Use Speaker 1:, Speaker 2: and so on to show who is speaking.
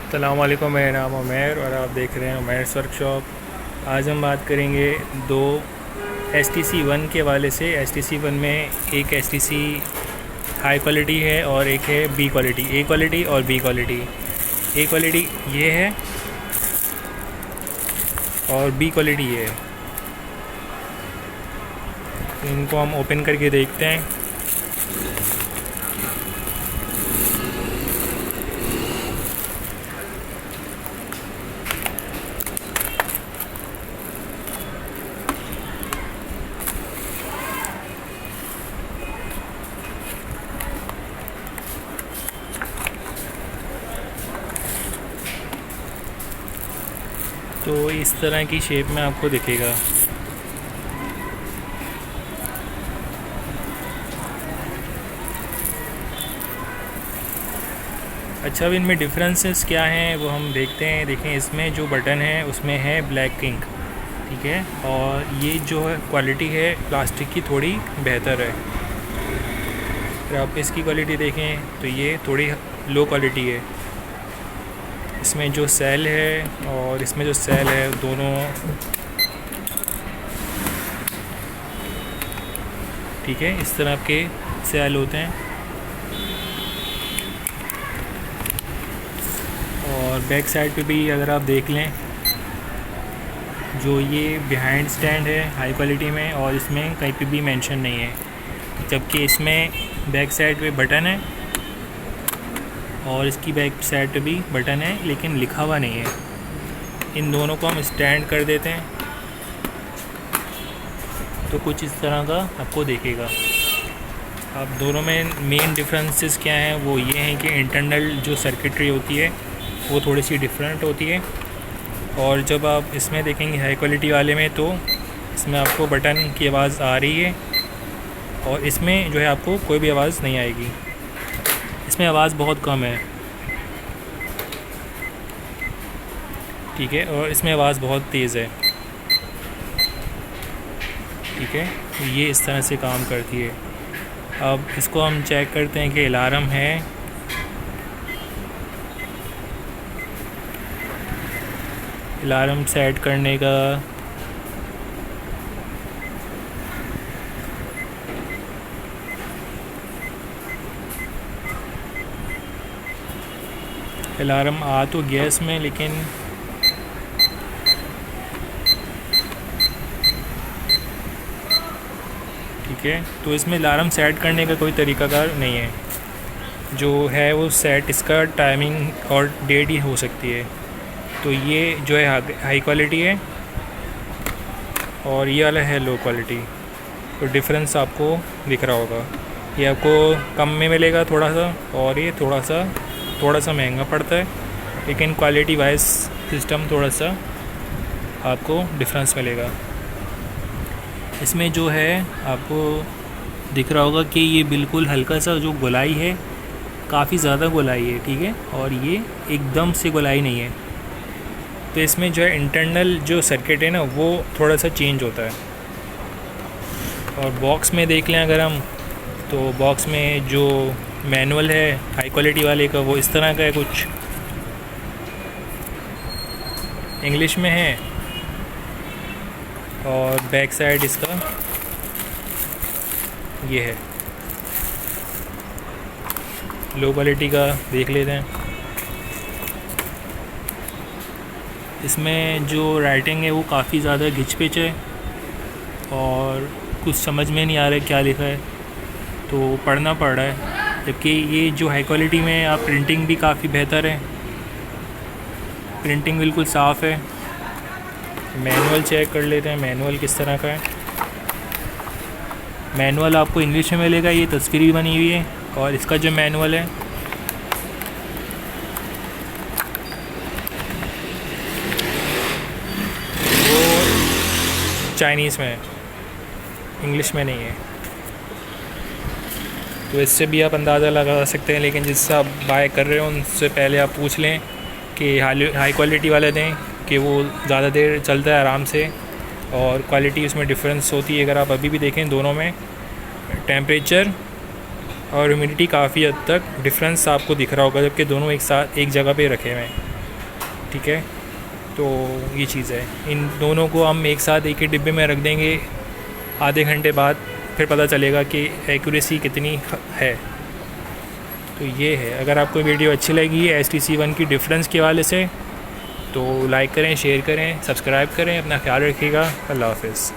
Speaker 1: अस्सलाम वालेकुम, मेरा नाम उमैर और आप देख रहे हैं उमैर्स वर्कशॉप। आज हम बात करेंगे दो STC1 के हवाले से। STC1 में एक STC हाई क्वालिटी है और एक है बी क्वालिटी, ए क्वालिटी और बी क्वालिटी। ए क्वालिटी ये है और बी क्वालिटी ये है। इनको हम ओपन करके देखते हैं। तो इस तरह की शेप में आपको दिखेगा। अच्छा, अब इनमें डिफरेंसेस क्या हैं वो हम देखते हैं। देखें, इसमें जो बटन है उसमें है ब्लैक इंक, ठीक है, और ये जो है क्वालिटी है प्लास्टिक की थोड़ी बेहतर है। अगर आप इसकी क्वालिटी देखें तो ये थोड़ी लो क्वालिटी है। इसमें जो सेल है और इसमें जो सेल है दोनों ठीक है, इस तरह के सेल होते हैं। और बैक साइड पे भी अगर आप देख लें, जो ये बिहाइंड स्टैंड है हाई क्वालिटी में, और इसमें कहीं पे भी मेंशन नहीं है, जबकि इसमें बैक साइड पे बटन है और इसकी बैक साइड पे भी बटन है लेकिन लिखा हुआ नहीं है। इन दोनों को हम स्टैंड कर देते हैं तो कुछ इस तरह का आपको देखेगा। अब दोनों में मेन डिफरेंसेस क्या हैं वो ये हैं कि इंटरनल जो सर्किटरी होती है वो थोड़ी सी डिफरेंट होती है। और जब आप इसमें देखेंगे हाई क्वालिटी वाले में तो इसमें आपको बटन की आवाज़ आ रही है और इसमें जो है आपको कोई भी आवाज़ नहीं आएगी। इसमें आवाज़ बहुत कम है, ठीक है, और इसमें आवाज़ बहुत तेज़ है, ठीक है। तो ये इस तरह से काम करती है। अब इसको हम चेक करते हैं कि अलार्म है। अलार्म सेट करने का अलार्म आ तो गया इसमें, लेकिन ठीक है, तो इसमें अलार्म सेट करने का कोई तरीकाकार नहीं है। जो है वो सेट इसका टाइमिंग और डेट ही हो सकती है। तो ये जो है हाई क्वालिटी है और ये वाला है लो क्वालिटी। तो डिफरेंस आपको दिख रहा होगा। ये आपको कम में मिलेगा थोड़ा सा, और ये थोड़ा सा महंगा पड़ता है, लेकिन क्वालिटी वाइज सिस्टम थोड़ा सा आपको डिफरेंस मिलेगा। इसमें जो है आपको दिख रहा होगा कि ये बिल्कुल हल्का सा जो गोलाई है, काफ़ी ज़्यादा गोलाई है, ठीक है, और ये एकदम से गोलाई नहीं है। तो इसमें जो है इंटरनल जो सर्किट है ना वो थोड़ा सा चेंज होता है। और बॉक्स में देख लें अगर हम, तो बॉक्स में जो मैनुअल है हाई क्वालिटी वाले का वो इस तरह का है, कुछ इंग्लिश में है, और बैक साइड इसका ये है। लो क्वालिटी का देख लेते हैं। इसमें जो राइटिंग है वो काफ़ी ज़्यादा घिच पिच है और कुछ समझ में नहीं आ रहा है क्या लिखा है, तो पढ़ना पड़ रहा है। जबकि ये जो हाई क्वालिटी में आप प्रिंटिंग भी काफ़ी बेहतर है, प्रिंटिंग बिल्कुल साफ़ है। मैनुअल चेक कर लेते हैं, मैनुअल किस तरह का है। मैनुअल आपको इंग्लिश में मिलेगा, ये तस्वीर भी बनी हुई है, और इसका जो मैनुअल है वो चाइनीज़ में है, इंग्लिश में नहीं है। तो इससे भी आप अंदाज़ा लगा सकते हैं, लेकिन जिससे आप बाय कर रहे हो उनसे पहले आप पूछ लें कि हाई क्वालिटी वाले दें, कि वो ज़्यादा देर चलता है आराम से, और क्वालिटी उसमें डिफरेंस होती है। अगर आप अभी भी देखें दोनों में टेम्परेचर और ह्यूमिडिटी काफ़ी हद तक डिफरेंस आपको दिख रहा होगा, जबकि दोनों एक साथ एक जगह पे रखे हुए हैं। ठीक है। तो ये चीज़ है, इन दोनों को हम एक साथ एक ही डिब्बे में रख देंगे, आधे घंटे बाद फिर पता चलेगा कि एक्यूरेसी कितनी है। तो ये है, अगर आपको वीडियो अच्छी लगी है HTC One की डिफरेंस के हवाले से तो लाइक करें, शेयर करें, सब्सक्राइब करें। अपना ख्याल रखिएगा। अल्लाह हाफ़िज़।